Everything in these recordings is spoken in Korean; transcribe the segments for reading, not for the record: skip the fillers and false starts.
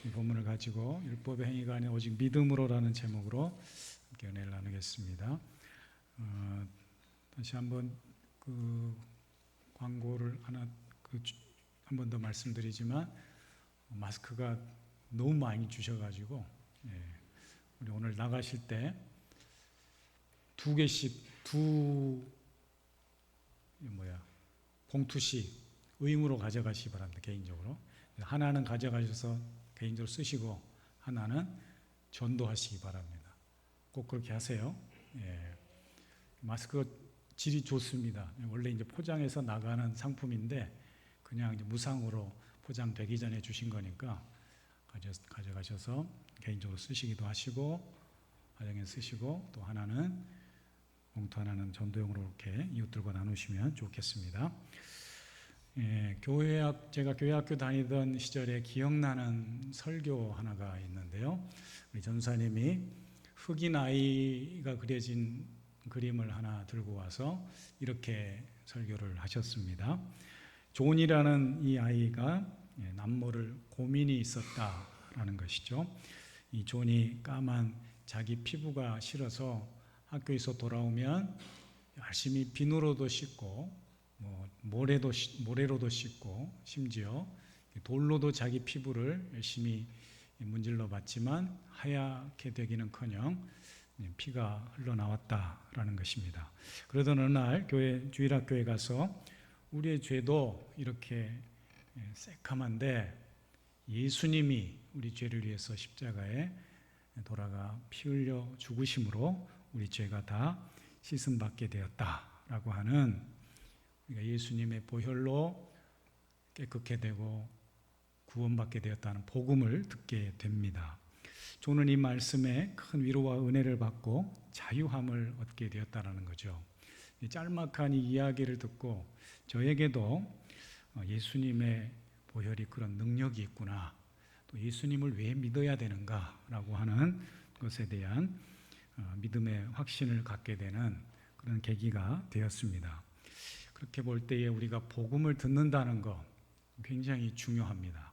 이 본문을 가지고 율법의 행위가 아닌 오직 믿음으로라는 제목으로 함께 은혜를 나누겠습니다. 다시 한번 그 광고를 하나 한 번 더 말씀드리지만 마스크가 너무 많이 주셔가지고 우리 오늘 나가실 때 두 개씩 봉투씩 의무로 가져가시기 바랍니다. 개인적으로 하나는 가져가셔서 개인적으로 쓰시고 하나는 전도하시기 바랍니다. 꼭 그렇게 하세요. 마스크가 질이 좋습니다. 원래 이제 포장해서 나가는 상품인데 그냥 이제 무상으로 포장되기 전에 주신 거니까 가져가셔서 개인적으로 쓰시기도 하시고 가정에 쓰시고 또 하나는 봉투 하나는 전도용으로 이렇게 이웃들과 나누시면 좋겠습니다. 제가 교회학교 다니던 시절에 기억나는 설교 하나가 있는데요. 우리 전사님이 흑인 아이가 그려진 그림을 하나 들고 와서 이렇게 설교를 하셨습니다. 존이라는 이 아이가 남모를 고민이 있었다라는 것이죠. 이 존이 까만 자기 피부가 싫어서 학교에서 돌아오면 열심히 비누로도 씻고 모래로도 씻고 심지어 돌로도 자기 피부를 열심히 문질러 봤지만 하얗게 되기는커녕 피가 흘러나왔다라는 것입니다. 그러던 어느 날 주일학교에 가서 우리의 죄도 이렇게 새카만데 예수님이 우리 죄를 위해서 십자가에 돌아가 피 흘려 죽으심으로 우리 죄가 다 씻음받게 되었다라고 하는, 우리가 예수님의 보혈로 깨끗게 되고 구원받게 되었다는 복음을 듣게 됩니다. 저는 이 말씀에 큰 위로와 은혜를 받고 자유함을 얻게 되었다는 거죠. 이 짤막한 이 이야기를 듣고 저에게도 예수님의 보혈이 그런 능력이 있구나, 또 예수님을 왜 믿어야 되는가라고 하는 것에 대한 믿음의 확신을 갖게 되는 그런 계기가 되었습니다. 그렇게 볼 때에 우리가 복음을 듣는다는 것 굉장히 중요합니다.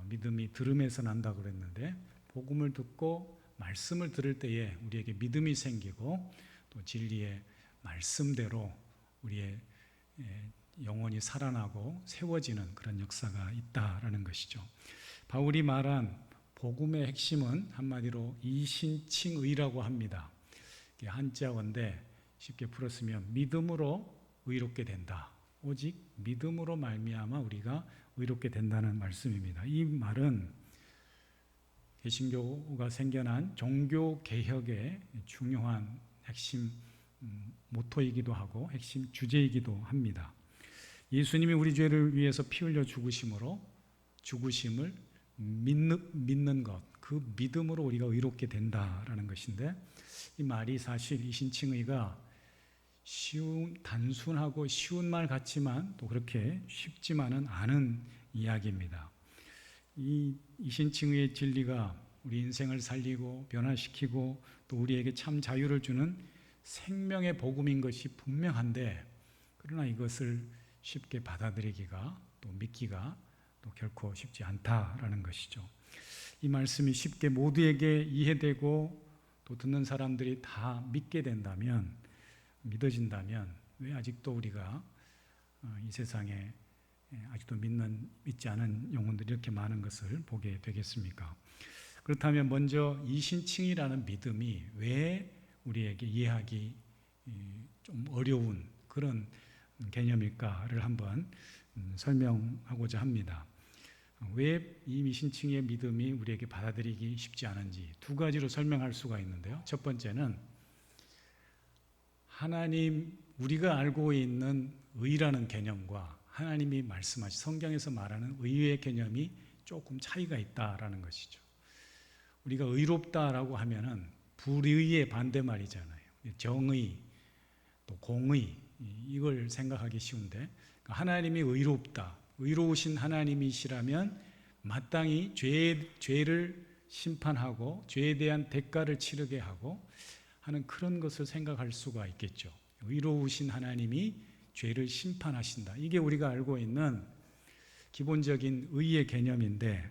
믿음이 들음에서 난다고 그랬는데 복음을 듣고 말씀을 들을 때에 우리에게 믿음이 생기고 또 진리의 말씀대로 우리의 영혼이 살아나고 세워지는 그런 역사가 있다라는 것이죠. 바울이 말한 복음의 핵심은 한마디로 이신칭의라고 합니다. 한자어인데 쉽게 풀었으면 믿음으로 의롭게 된다. 오직 믿음으로 말미암아 우리가 의롭게 된다는 말씀입니다. 이 말은 개신교가 생겨난 종교개혁의 중요한 핵심 모토이기도 하고 핵심 주제이기도 합니다. 예수님이 우리 죄를 위해서 피 흘려 죽으심으로 죽으심을 믿는 것, 그 믿음으로 우리가 의롭게 된다라는 것인데, 이 말이 사실 이신칭의가 단순하고 쉬운 말 같지만 또 그렇게 쉽지만은 않은 이야기입니다. 이 이신칭의의 진리가 우리 인생을 살리고 변화시키고 또 우리에게 참 자유를 주는 생명의 복음인 것이 분명한데, 그러나 이것을 쉽게 받아들이기가 또 믿기가 또 결코 쉽지 않다라는 것이죠. 이 말씀이 쉽게 모두에게 이해되고 또 듣는 사람들이 다 믿게 된다면, 믿어진다면 왜 아직도 우리가 이 세상에 아직도 믿지 않은 영혼들이 이렇게 많은 것을 보게 되겠습니까? 그렇다면 먼저 이신칭이라는 믿음이 왜 우리에게 이해하기 좀 어려운 그런 개념일까를 한번 설명하고자 합니다. 왜 이 이신칭의 믿음이 우리에게 받아들이기 쉽지 않은지 두 가지로 설명할 수가 있는데요. 첫 번째는 하나님, 우리가 알고 있는 의라는 개념과 하나님이 말씀하신 성경에서 말하는 의의 개념이 조금 차이가 있다라는 것이죠. 우리가 의롭다라고 하면은 불의의 반대말이잖아요. 정의, 또 공의, 이걸 생각하기 쉬운데, 하나님이 의롭다, 의로우신 하나님이시라면 마땅히 죄를 심판하고 죄에 대한 대가를 치르게 하고 하는 그런 것을 생각할 수가 있겠죠. 의로우신 하나님이 죄를 심판하신다. 이게 우리가 알고 있는 기본적인 의의 개념인데,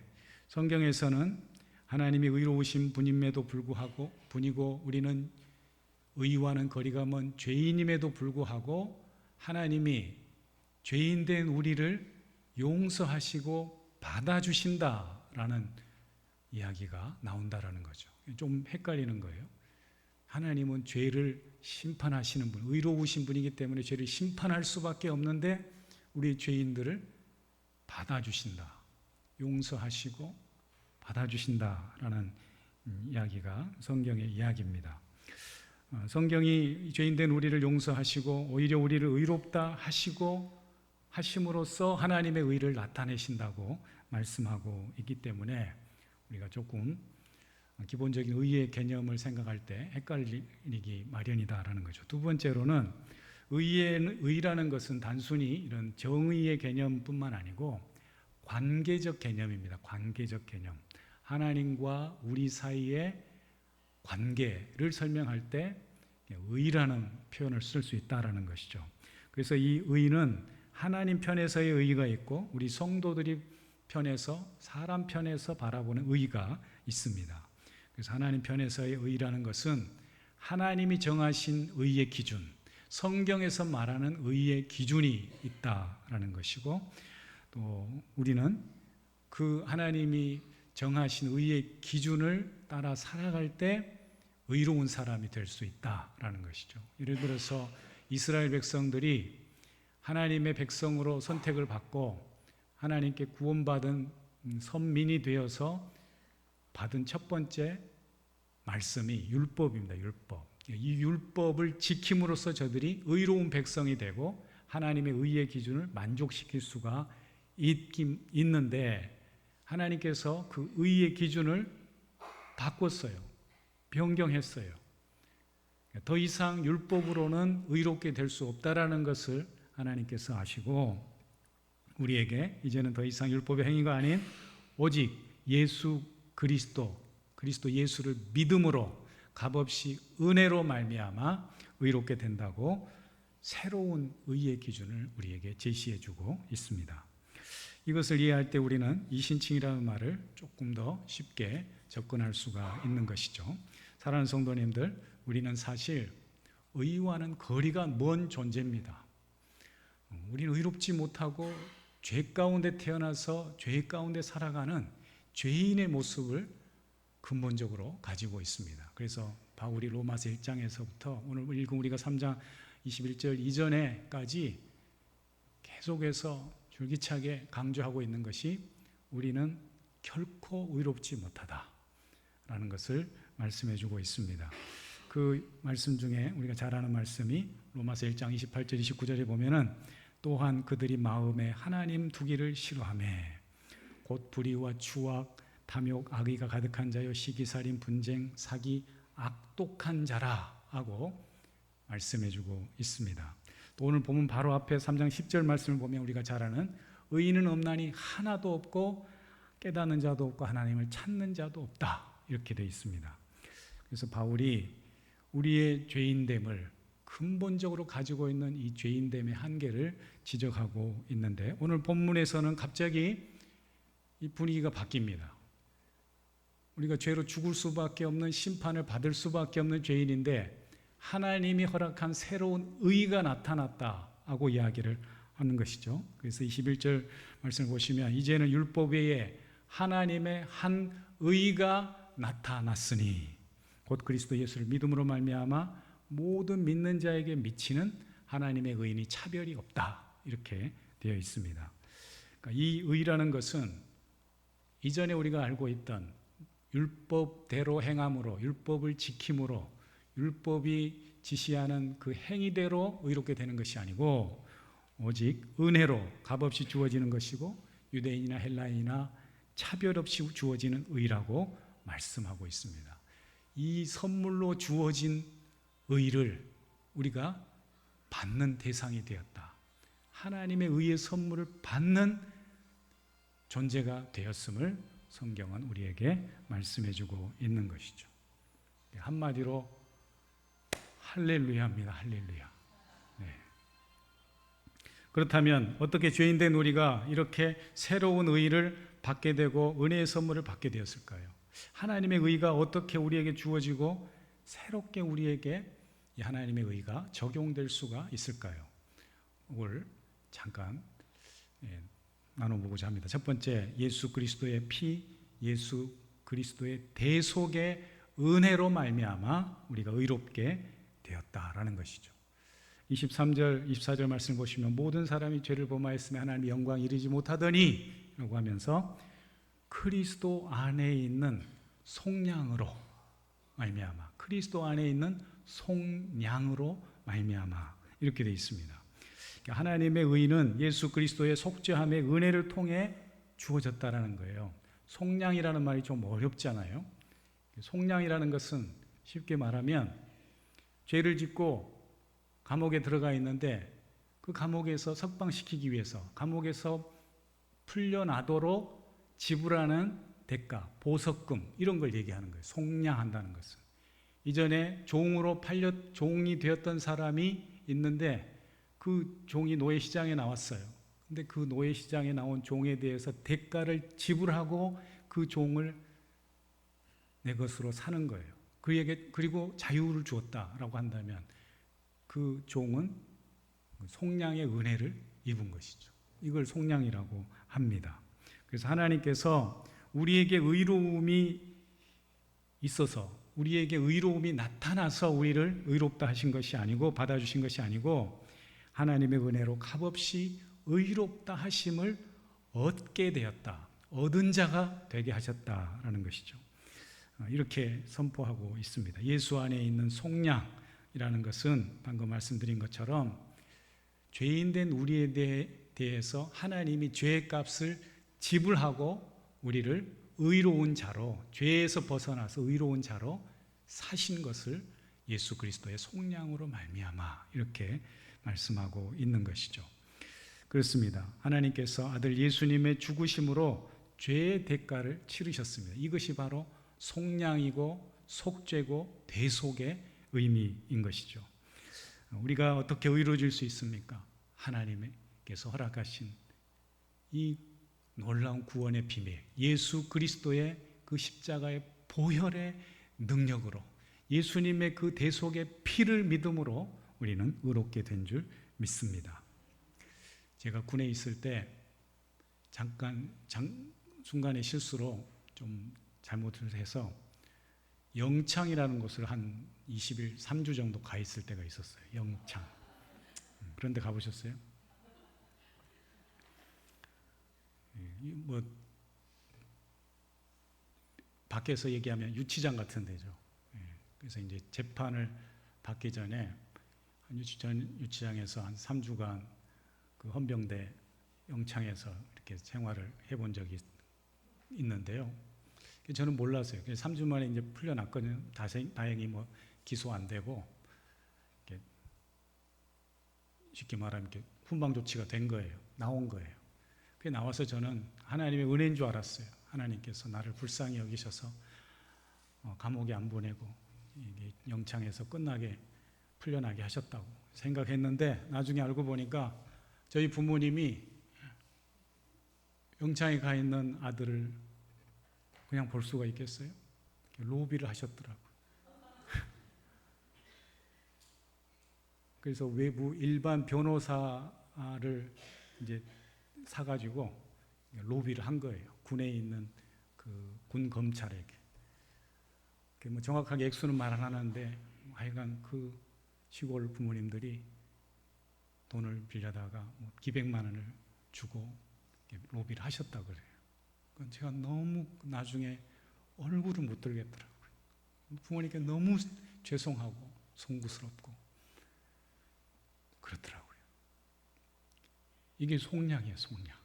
성경에서는 하나님이 의로우신 분임에도 불구하고 우리는 의와는 거리가 먼 죄인임에도 불구하고 하나님이 죄인된 우리를 용서하시고 받아주신다라는 이야기가 나온다라는 거죠. 좀 헷갈리는 거예요. 하나님은 죄를 심판하시는 분, 의로우신 분이기 때문에 죄를 심판할 수밖에 없는데 우리 죄인들을 받아주신다, 용서하시고 받아주신다라는 이야기가 성경의 이야기입니다. 성경이 죄인된 우리를 용서하시고 오히려 우리를 의롭다 하심으로써 하나님의 의를 나타내신다고 말씀하고 있기 때문에 우리가 조금 기본적인 의의 개념을 생각할 때 헷갈리기 마련이다라는 거죠. 두 번째로는 의라는 것은 단순히 이런 정의의 개념뿐만 아니고 관계적 개념입니다. 관계적 개념. 하나님과 우리 사이의 관계를 설명할 때 의라는 표현을 쓸 수 있다라는 것이죠. 그래서 이 의는 하나님 편에서의 의가 있고 우리 성도들이 편에서, 사람 편에서 바라보는 의가 있습니다. 그래서 하나님 편에서의 의라는 것은 하나님이 정하신 의의 기준, 성경에서 말하는 의의 기준이 있다라는 것이고, 또 우리는 그 하나님이 정하신 의의 기준을 따라 살아갈 때 의로운 사람이 될 수 있다라는 것이죠. 예를 들어서 이스라엘 백성들이 하나님의 백성으로 선택을 받고 하나님께 구원받은 선민이 되어서 받은 첫 번째 말씀이 율법입니다. 율법. 이 율법을 지킴으로써 저들이 의로운 백성이 되고 하나님의 의의 기준을 만족시킬 수가 있는데 하나님께서 그 의의 기준을 바꿨어요. 변경했어요. 더 이상 율법으로는 의롭게 될 수 없다라는 것을 하나님께서 아시고 우리에게 이제는 더 이상 율법의 행위가 아닌 오직 예수 그리스도 예수를 믿음으로 값없이 은혜로 말미암아 의롭게 된다고 새로운 의의 기준을 우리에게 제시해 주고 있습니다. 이것을 이해할 때 우리는 이신칭이라는 말을 조금 더 쉽게 접근할 수가 있는 것이죠. 사랑하는 성도님들, 우리는 사실 의와는 거리가 먼 존재입니다. 우리는 의롭지 못하고 죄 가운데 태어나서 죄 가운데 살아가는 죄인의 모습을 근본적으로 가지고 있습니다. 그래서 바울이 로마서 1장에서부터 오늘 읽은 우리가 3장 21절 이전에까지 계속해서 줄기차게 강조하고 있는 것이 우리는 결코 의롭지 못하다라는 것을 말씀해 주고 있습니다. 그 말씀 중에 우리가 잘 아는 말씀이 로마서 1장 28절 29절에 보면은 또한 그들이 마음에 하나님 두기를 싫어하매 곧 불의와 추악 탐욕 악의가 가득한 자여 시기살인 분쟁 사기 악독한 자라 하고 말씀해 주고 있습니다. 또 오늘 보면 바로 앞에 3장 10절 말씀을 보면 우리가 잘 아는 의인은 없나니 하나도 없고 깨닫는 자도 없고 하나님을 찾는 자도 없다 이렇게 되어 있습니다. 그래서 바울이 우리의 죄인됨을 근본적으로 가지고 있는 이 죄인됨의 한계를 지적하고 있는데 오늘 본문에서는 갑자기 이 분위기가 바뀝니다. 우리가 죄로 죽을 수밖에 없는 심판을 받을 수밖에 없는 죄인인데 하나님이 허락한 새로운 의가 나타났다고 이야기를 하는 것이죠. 그래서 21절 말씀을 보시면 이제는 율법 외에 하나님의 한 의가 나타났으니 곧 그리스도 예수를 믿음으로 말미암아 모든 믿는 자에게 미치는 하나님의 의인이 차별이 없다 이렇게 되어 있습니다. 그러니까 이 의라는 것은 이전에 우리가 알고 있던 율법대로 행함으로 율법을 지킴으로 율법이 지시하는 그 행위대로 의롭게 되는 것이 아니고 오직 은혜로 값없이 주어지는 것이고 유대인이나 헬라인이나 차별 없이 주어지는 의라고 말씀하고 있습니다. 이 선물로 주어진 의를 우리가 받는 대상이 되었다. 하나님의 의의 선물을 받는 존재가 되었음을 성경은 우리에게 말씀해주고 있는 것이죠. 한마디로 할렐루야입니다. 할렐루야. 네. 그렇다면 어떻게 죄인된 우리가 이렇게 새로운 의를 받게 되고 은혜의 선물을 받게 되었을까요? 하나님의 의가 어떻게 우리에게 주어지고 새롭게 우리에게 이 하나님의 의가 적용될 수가 있을까요? 그걸 잠깐 나눠보고자 합니다. 첫 번째, 예수 그리스도의 피, 예수 그리스도의 대속의 은혜로 말미암아 우리가 의롭게 되었다라는 것이죠. 23절, 24절 말씀 보시면 모든 사람이 죄를 범하였으며 하나님의 영광 이르지 못하더니 라고 하면서 그리스도 안에 있는 속량으로 말미암아, 그리스도 안에 있는 속량으로 말미암아 이렇게 되어 있습니다. 하나님의 의는 예수 그리스도의 속죄함의 은혜를 통해 주어졌다라는 거예요. 속량이라는 말이 좀 어렵잖아요. 속량이라는 것은 쉽게 말하면 죄를 짓고 감옥에 들어가 있는데 그 감옥에서 석방시키기 위해서 감옥에서 풀려나도록 지불하는 대가, 보석금 이런 걸 얘기하는 거예요. 속량한다는 것은. 이전에 종으로 종이 되었던 사람이 있는데 그 종이 노예시장에 나왔어요. 근데 그 노예시장에 나온 종에 대해서 대가를 지불하고 그 종을 내 것으로 사는 거예요. 그에게 그리고 자유를 주었다라고 한다면 그 종은 속량의 은혜를 입은 것이죠. 이걸 속량이라고 합니다. 그래서 하나님께서 우리에게 의로움이 있어서 우리에게 의로움이 나타나서 우리를 의롭다 하신 것이 아니고 받아주신 것이 아니고 하나님의 은혜로 값없이 의롭다 하심을 얻게 되었다. 얻은 자가 되게 하셨다라는 것이죠. 이렇게 선포하고 있습니다. 예수 안에 있는 속량이라는 것은 방금 말씀드린 것처럼 죄인된 우리에 대해서 하나님이 죄의 값을 지불하고 우리를 의로운 자로, 죄에서 벗어나서 의로운 자로 사신 것을 예수 그리스도의 속량으로 말미암아 이렇게 말씀하고 있는 것이죠. 그렇습니다. 하나님께서 아들 예수님의 죽으심으로 죄의 대가를 치르셨습니다. 이것이 바로 속량이고 속죄고 대속의 의미인 것이죠. 우리가 어떻게 의로워질 수 있습니까? 하나님께서 허락하신 이 놀라운 구원의 비밀, 예수 그리스도의 그 십자가의 보혈의 능력으로 예수님의 그 대속의 피를 믿음으로 우리는 의롭게 된 줄 믿습니다. 제가 군에 있을 때 순간의 실수로 좀 잘못을 해서 영창이라는 곳을 한 20일, 3주 정도 가 있을 때가 있었어요. 영창. 그런데 가보셨어요? 뭐 밖에서 얘기하면 유치장 같은 데죠. 그래서 이제 재판을 받기 전에 한 유치장에서 한 3주간 그 헌병대 영창에서 이렇게 생활을 해본 적이 있는데요. 저는 몰랐어요. 3주 만에 이제 풀려났거든요. 다행히 뭐 기소 안 되고 쉽게 말하면 이렇게 훈방 조치가 된 거예요. 나온 거예요. 그게 나와서 저는 하나님의 은혜인 줄 알았어요. 하나님께서 나를 불쌍히 여기셔서 감옥에 안 보내고 영창에서 끝나게 풀려나게 하셨다고 생각했는데 나중에 알고 보니까 저희 부모님이 영창에 가 있는 아들을 그냥 볼 수가 있겠어요? 로비를 하셨더라고요. 그래서 외부 일반 변호사를 이제 사가지고 로비를 한 거예요. 군에 있는 그 군 검찰에게. 뭐 정확하게 액수는 말 안 하는데 하여간 그 시골 부모님들이 돈을 빌려다가 뭐 기백만 원을 주고 로비를 하셨다고 그래요. 그건 제가 너무 나중에 얼굴을 못 들겠더라고요. 부모님께 너무 죄송하고 송구스럽고 그렇더라고요. 이게 속량이에요, 속량.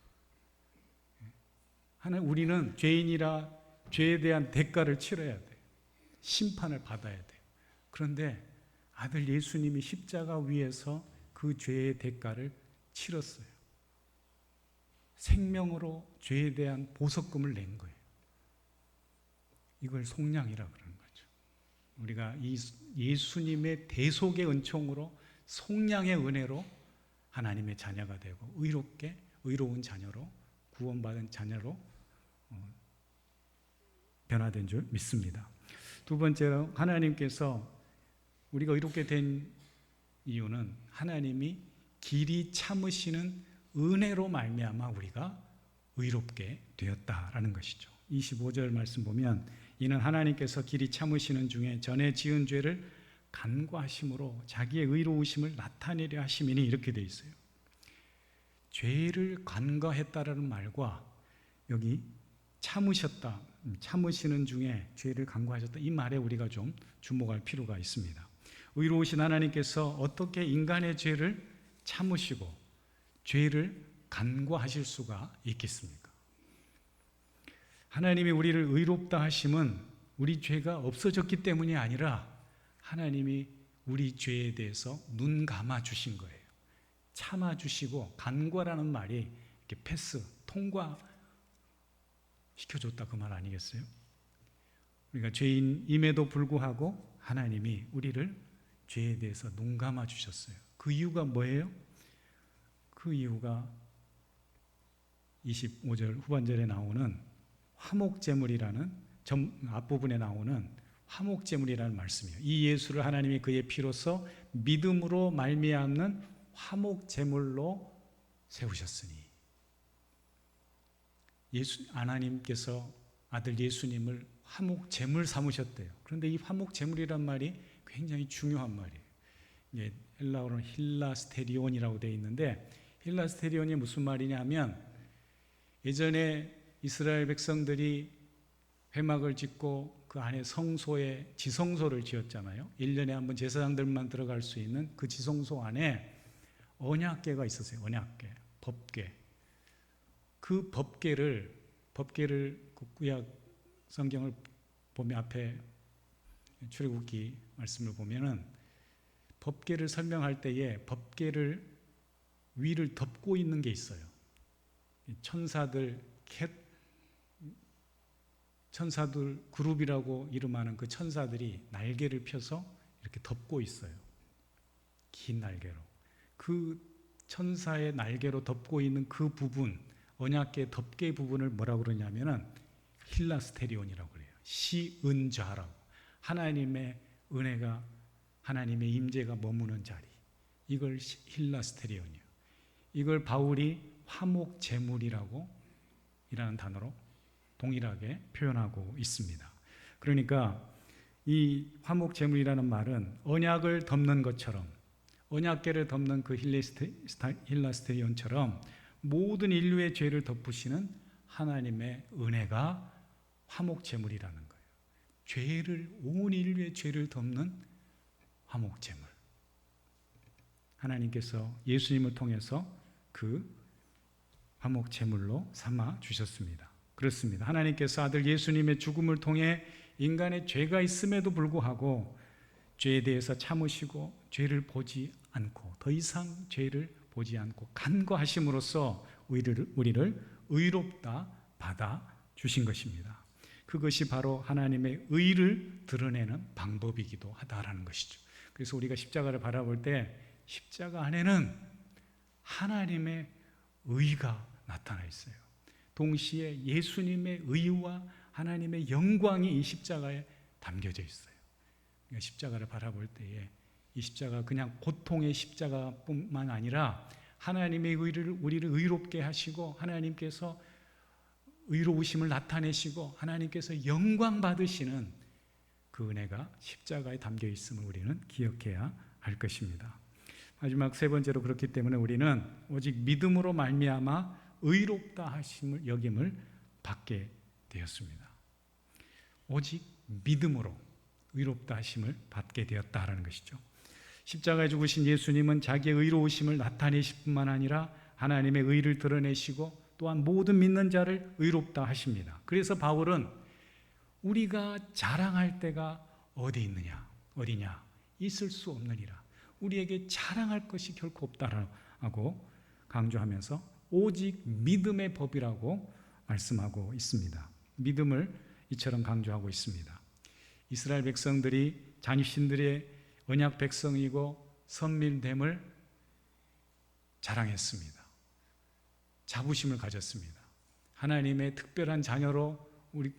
우리는 죄인이라 죄에 대한 대가를 치러야 돼요. 심판을 받아야 돼요. 그런데 아들 예수님이 십자가 위에서 그 죄의 대가를 치렀어요. 생명으로 죄에 대한 보석금을 낸 거예요. 이걸 속량이라 그러는 거죠. 우리가 이 예수님의 대속의 은총으로 속량의 은혜로 하나님의 자녀가 되고 의로운 자녀로 구원받은 자녀로 변화된 줄 믿습니다. 두 번째로 하나님께서 우리가 의롭게 된 이유는 하나님이 길이 참으시는 은혜로 말미암아 우리가 의롭게 되었다라는 것이죠. 25절 말씀 보면 이는 하나님께서 길이 참으시는 중에 전에 지은 죄를 간과하심으로 자기의 의로우심을 나타내려 하심이니 이렇게 되어 있어요. 죄를 간과했다라는 말과 여기 참으셨다, 참으시는 중에 죄를 간과하셨다 이 말에 우리가 좀 주목할 필요가 있습니다. 의로우신 하나님께서 어떻게 인간의 죄를 참으시고 죄를 간과하실 수가 있겠습니까? 하나님이 우리를 의롭다 하심은 우리 죄가 없어졌기 때문이 아니라 하나님이 우리 죄에 대해서 눈 감아 주신 거예요. 참아 주시고 간과라는 말이 이렇게 패스, 통과 시켜줬다 그 말 아니겠어요? 우리가 죄인임에도 불구하고 하나님이 우리를 죄에 대해서 눈 감아 주셨어요. 그 이유가 뭐예요? 그 이유가 25절 후반절에 나오는 화목제물이라는 앞부분에 나오는 화목제물이라는 말씀이에요. 이 예수를 하나님이 그의 피로써 믿음으로 말미암는 화목제물로 세우셨으니 하나님께서 아들 예수님을 화목제물 삼으셨대요. 그런데 이 화목제물이란 말이 굉장히 중요한 말이에요. 헬라어로는 힐라스테리온이라고 되어 있는데 힐라스테리온이 무슨 말이냐면 예전에 이스라엘 백성들이 회막을 짓고 그 안에 성소에 지성소를 지었잖아요. 1년에 한 번 제사장들만 들어갈 수 있는 그 지성소 안에 언약궤가 있었어요. 언약궤, 법궤. 그 법궤를 구약 성경을 보면 앞에 출애굽기 말씀을 보면은 법궤를 설명할 때에 법궤를 위를 덮고 있는 게 있어요. 천사들 그룹이라고 이름하는 그 천사들이 날개를 펴서 이렇게 덮고 있어요. 긴 날개로. 그 천사의 날개로 덮고 있는 그 부분, 언약궤 덮개 부분을 뭐라고 그러냐면은 힐라스테리온이라고 그래요. 시은좌라고. 하나님의 은혜가, 하나님의 임재가 머무는 자리. 이걸 힐라스테리온이에요. 이걸 바울이 화목제물이라고 이라는 단어로 동일하게 표현하고 있습니다. 그러니까 이 화목제물이라는 말은 언약을 덮는 것처럼 언약궤를 덮는 그 힐라스테리온처럼 모든 인류의 죄를 덮으시는 하나님의 은혜가 화목제물이라는 거예요. 온 인류의 죄를 덮는 화목제물. 하나님께서 예수님을 통해서 그 화목제물로 삼아 주셨습니다. 그렇습니다. 하나님께서 아들 예수님의 죽음을 통해 인간의 죄가 있음에도 불구하고 죄에 대해서 참으시고 죄를 보지 않고 더 이상 죄를 보지 않고 간과하심으로써 우리를 의롭다 받아 주신 것입니다. 그것이 바로 하나님의 의를 드러내는 방법이기도 하다라는 것이죠. 그래서 우리가 십자가를 바라볼 때 십자가 안에는 하나님의 의가 나타나 있어요. 동시에 예수님의 의와 하나님의 영광이 이 십자가에 담겨져 있어요. 그러니까 십자가를 바라볼 때에 이 십자가 그냥 고통의 십자가뿐만 아니라 하나님의 우리를 의롭게 하시고 하나님께서 의로우심을 나타내시고 하나님께서 영광 받으시는 그 은혜가 십자가에 담겨 있음을 우리는 기억해야 할 것입니다. 마지막 세 번째로 그렇기 때문에 우리는 오직 믿음으로 말미암아 의롭다 하심을 여김을 받게 되었습니다. 오직 믿음으로 의롭다 하심을 받게 되었다라는 것이죠. 십자가에 죽으신 예수님은 자기의 의로우심을 나타내실 뿐만 아니라 하나님의 의를 드러내시고 또한 모든 믿는 자를 의롭다 하십니다. 그래서 바울은 우리가 자랑할 때가 어디냐? 있을 수 없느니라. 우리에게 자랑할 것이 결코 없다라고 강조하면서 오직 믿음의 법이라고 말씀하고 있습니다. 믿음을 이처럼 강조하고 있습니다. 이스라엘 백성들이 자신들의 언약 백성이고 선민됨을 자랑했습니다. 자부심을 가졌습니다. 하나님의 특별한 자녀로 우리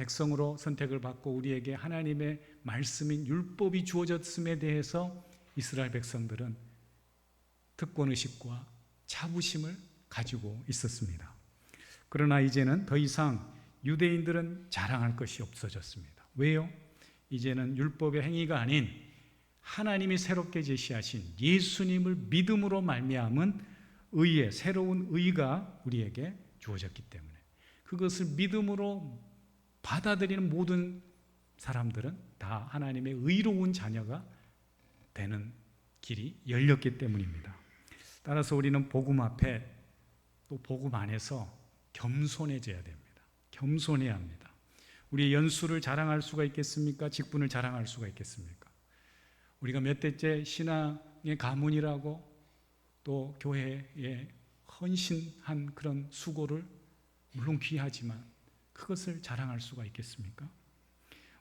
백성으로 선택을 받고 우리에게 하나님의 말씀인 율법이 주어졌음에 대해서 이스라엘 백성들은 특권의식과 자부심을 가지고 있었습니다. 그러나 이제는 더 이상 유대인들은 자랑할 것이 없어졌습니다. 왜요? 이제는 율법의 행위가 아닌 하나님이 새롭게 제시하신 예수님을 믿음으로 말미암은 의의 새로운 의가 우리에게 주어졌기 때문에 그것을 믿음으로 받아들이는 모든 사람들은 다 하나님의 의로운 자녀가 되는 길이 열렸기 때문입니다. 따라서 우리는 복음 앞에 또 복음 안에서 겸손해져야 됩니다. 겸손해야 합니다. 우리의 연수를 자랑할 수가 있겠습니까? 직분을 자랑할 수가 있겠습니까? 우리가 몇 대째 신앙의 가문이라고 또 교회에 헌신한 그런 수고를 물론 귀하지만 그것을 자랑할 수가 있겠습니까?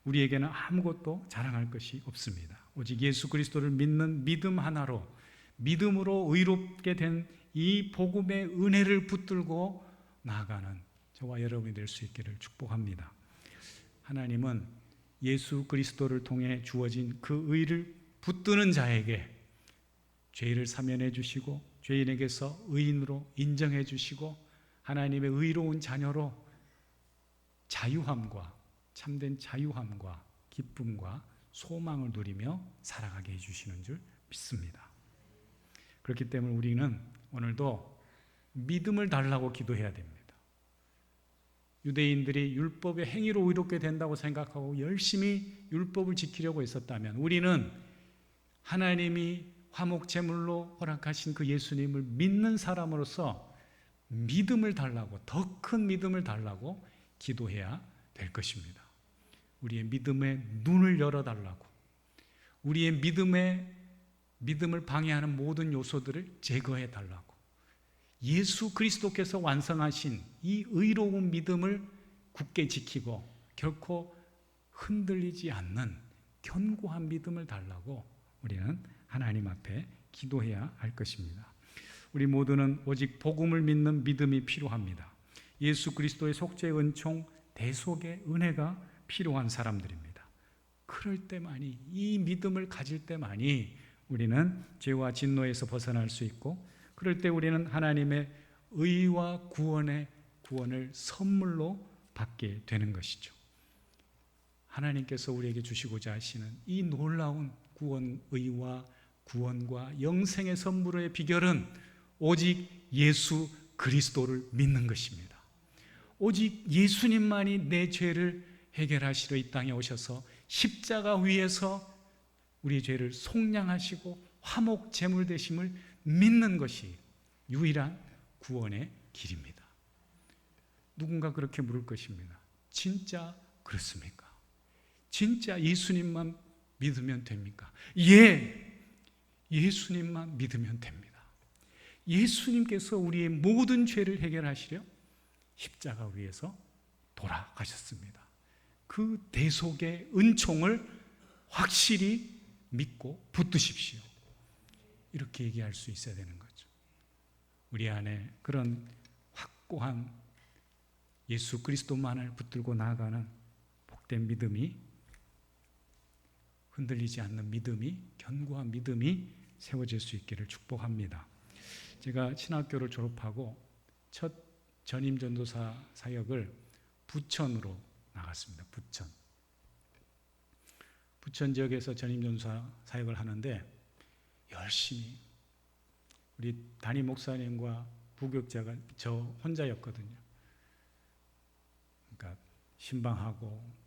우리에게는 아무것도 자랑할 것이 없습니다. 오직 예수 그리스도를 믿는 믿음 하나로 믿음으로 의롭게 된 이 복음의 은혜를 붙들고 나아가는 저와 여러분이 될 수 있기를 축복합니다. 하나님은 예수 그리스도를 통해 주어진 그 의를 붙드는 자에게 죄를 사면해 주시고 죄인에게서 의인으로 인정해 주시고 하나님의 의로운 자녀로 자유함과 참된 자유함과 기쁨과 소망을 누리며 살아가게 해주시는 줄 믿습니다. 그렇기 때문에 우리는 오늘도 믿음을 달라고 기도해야 됩니다. 유대인들이 율법의 행위로 의롭게 된다고 생각하고 열심히 율법을 지키려고 했었다면 우리는 하나님이 화목제물로 허락하신 그 예수님을 믿는 사람으로서 믿음을 달라고, 더 큰 믿음을 달라고 기도해야 될 것입니다. 우리의 믿음의 눈을 열어달라고, 우리의 믿음을 방해하는 모든 요소들을 제거해 달라고, 예수 그리스도께서 완성하신 이 의로운 믿음을 굳게 지키고 결코 흔들리지 않는 견고한 믿음을 달라고 우리는 하나님 앞에 기도해야 할 것입니다. 우리 모두는 오직 복음을 믿는 믿음이 필요합니다. 예수 그리스도의 속죄의 은총, 대속의 은혜가 필요한 사람들입니다. 그럴 때만이, 이 믿음을 가질 때만이 우리는 죄와 진노에서 벗어날 수 있고, 그럴 때 우리는 하나님의 의와 구원을 선물로 받게 되는 것이죠. 하나님께서 우리에게 주시고자 하시는 이 놀라운 의와 구원과 영생의 선물의 비결은 오직 예수 그리스도를 믿는 것입니다. 오직 예수님만이 내 죄를 해결하시러 이 땅에 오셔서 십자가 위에서 우리의 죄를 속량하시고 화목 제물 되심을 믿는 것이 유일한 구원의 길입니다. 누군가 그렇게 물을 것입니다. 진짜 그렇습니까? 진짜 예수님만 믿으면 됩니까? 예, 예수님만 믿으면 됩니다. 예수님께서 우리의 모든 죄를 해결하시려 십자가 위에서 돌아가셨습니다. 그 대속의 은총을 확실히 믿고 붙드십시오. 이렇게 얘기할 수 있어야 되는 거죠. 우리 안에 그런 확고한 예수 그리스도만을 붙들고 나아가는 복된 믿음이, 흔들리지 않는 믿음이, 견고한 믿음이 세워질 수 있기를 축복합니다. 제가 신학교를 졸업하고 첫 전임 전도사 사역을 부천으로 나갔습니다. 부천 지역에서 전임 전도사 사역을 하는데 열심히 우리 담임 목사님과 부교육자가 저 혼자였거든요. 그러니까 신방하고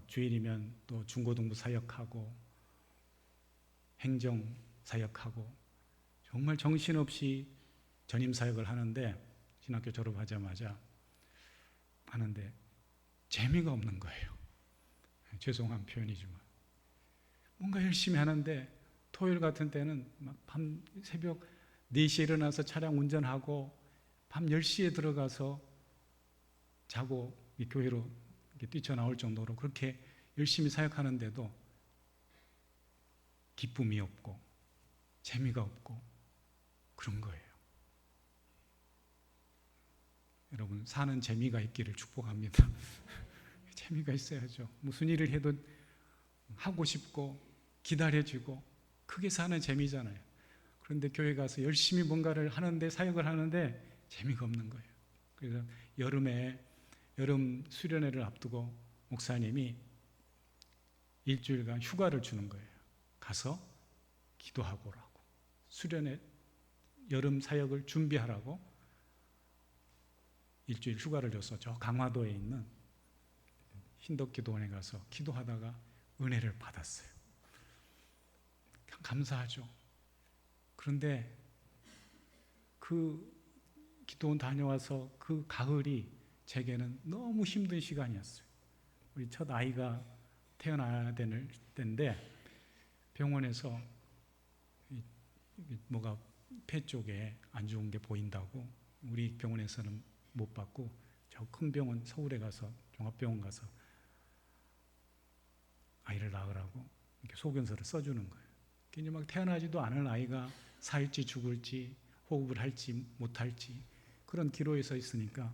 주일이면 또 중고등부 사역하고 행정 사역하고 정말 정신없이 전임 사역을 하는데, 신학교 졸업하자마자 하는데 재미가 없는 거예요. 죄송한 표현이지만 뭔가 열심히 하는데 토요일 같은 때는 밤 새벽 4시에 일어나서 차량 운전하고 밤 10시에 들어가서 자고 교회로 뛰쳐나올 정도로 그렇게 열심히 사역하는데도 기쁨이 없고 재미가 없고 그런 거예요. 여러분, 사는 재미가 있기를 축복합니다. 재미가 있어야죠. 무슨 일을 해도 하고 싶고 기다려지고 크게 사는 재미잖아요. 그런데 교회 가서 열심히 뭔가를 하는데, 사역을 하는데 재미가 없는 거예요. 그래서 여름 수련회를 앞두고 목사님이 일주일간 휴가를 주는 거예요. 가서 기도하고 오라고, 수련회 여름 사역을 준비하라고 일주일 휴가를 줘서 저 강화도에 있는 흰덕기도원에 가서 기도하다가 은혜를 받았어요. 감사하죠. 그런데 그 기도원 다녀와서 그 가을이 제게는 너무 힘든 시간이었어요. 우리 첫 아이가 태어나야 될 때인데 병원에서 뭐가 폐 쪽에 안 좋은 게 보인다고 우리 병원에서는 못 받고 저 큰 병원 서울에 가서 종합병원 가서 아이를 낳으라고 이렇게 소견서를 써주는 거예요. 이제 막 태어나지도 않은 아이가 살지 죽을지 호흡을 할지 못할지 그런 기로에 서 있으니까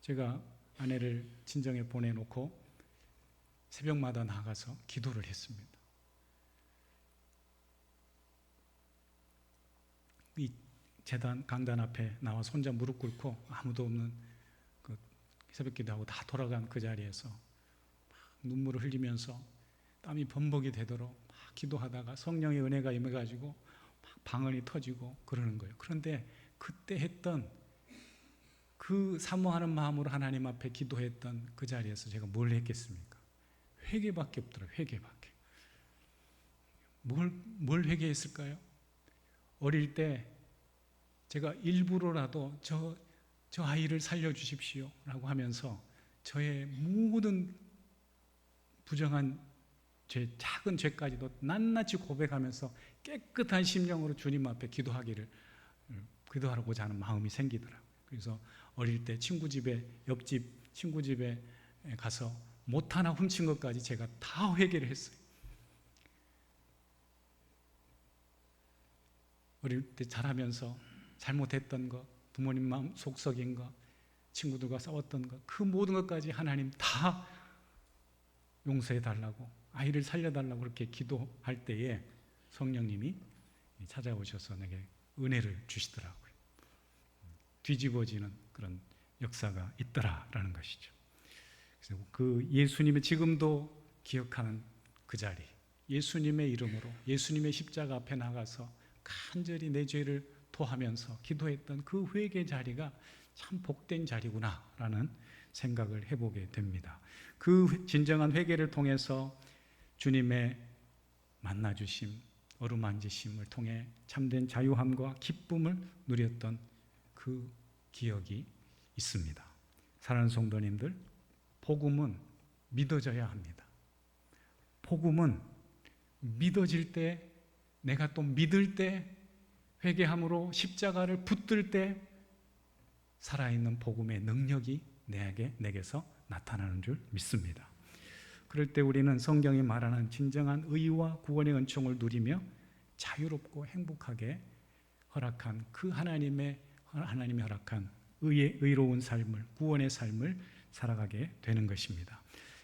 제가 아내를 친정에 보내놓고 새벽마다 나가서 기도를 했습니다. 이 재단 강단 앞에 나와서 혼자 무릎 꿇고 아무도 없는 그 새벽 기도하고 다 돌아간 그 자리에서 막 눈물을 흘리면서 땀이 범벅이 되도록 막 기도하다가 성령의 은혜가 임해가지고 막 방언이 터지고 그러는 거예요. 그런데 그때 했던 그 사모하는 마음으로 하나님 앞에 기도했던 그 자리에서 제가 뭘 했겠습니까? 회개밖에 없더라고요. 회개밖에. 뭘 회개했을까요? 어릴 때 제가 일부러라도 저 아이를 살려주십시오 라고 하면서 저의 모든 부정한 죄, 작은 죄까지도 낱낱이 고백하면서 깨끗한 심령으로 주님 앞에 기도하고자 하는 마음이 생기더라고요. 그래서 어릴 때 옆집 친구 집에 가서 못 하나 훔친 것까지 제가 다 회개를 했어요. 어릴 때 자라면서 잘못했던 것, 부모님 마음 속썩인 것, 친구들과 싸웠던 것, 그 모든 것까지 하나님 다 용서해 달라고, 아이를 살려달라고 그렇게 기도할 때에 성령님이 찾아오셔서 내게 은혜를 주시더라고요. 뒤집어지는 그런 역사가 있더라라는 것이죠. 그래서 그 예수님의 지금도 기억하는 그 자리, 예수님의 이름으로 예수님의 십자가 앞에 나가서 간절히 내 죄를 토하면서 기도했던 그 회개 자리가 참 복된 자리구나라는 생각을 해보게 됩니다. 그 진정한 회개를 통해서 주님의 만나주심, 어루만지심을 통해 참된 자유함과 기쁨을 누렸던 그 기억이 있습니다. 사랑하는 성도님들, 복음은 믿어져야 합니다. 복음은 믿어질 때, 내가 또 믿을 때, 회개함으로 십자가를 붙들 때 살아있는 복음의 능력이 내게서 나타나는 줄 믿습니다. 그럴 때 우리는 성경이 말하는 진정한 의와 구원의 은총을 누리며 자유롭고 행복하게 허락한 그 하나님이 허락한 의로운 삶을, 구원의 삶을 살아가게 되는 것입니다.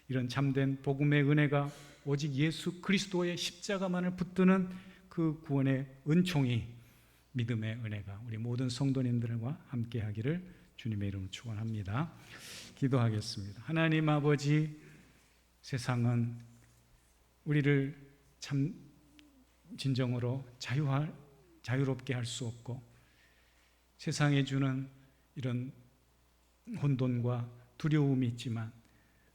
이런 참된 복음의 은혜가 오직 예수 그리스도의 십자가만을 붙드는 그 구원의 은총이, 믿음의 은혜가 우리 모든 성도님들과 함께 하기를 주님의 이름으로 축원합니다. 기도하겠습니다. 하나님 아버지, 세상은 우리를 참 진정으로 자유롭게 할 수 없고 세상에 주는 이런 혼돈과 두려움이 있지만,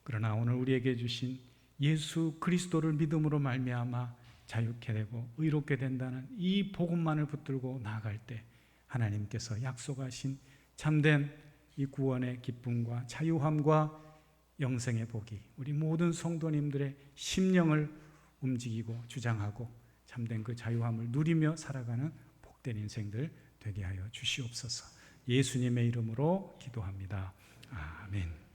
그러나 오늘 우리에게 주신 예수 그리스도를 믿음으로 말미암아 자유케 되고 의롭게 된다는 이 복음만을 붙들고 나아갈 때 하나님께서 약속하신 참된 이 구원의 기쁨과 자유함과 영생의 복이 우리 모든 성도님들의 심령을 움직이고 주장하고 참된 그 자유함을 누리며 살아가는 복된 인생들 되게 하여 주시옵소서. 예수님의 이름으로 기도합니다. 아멘.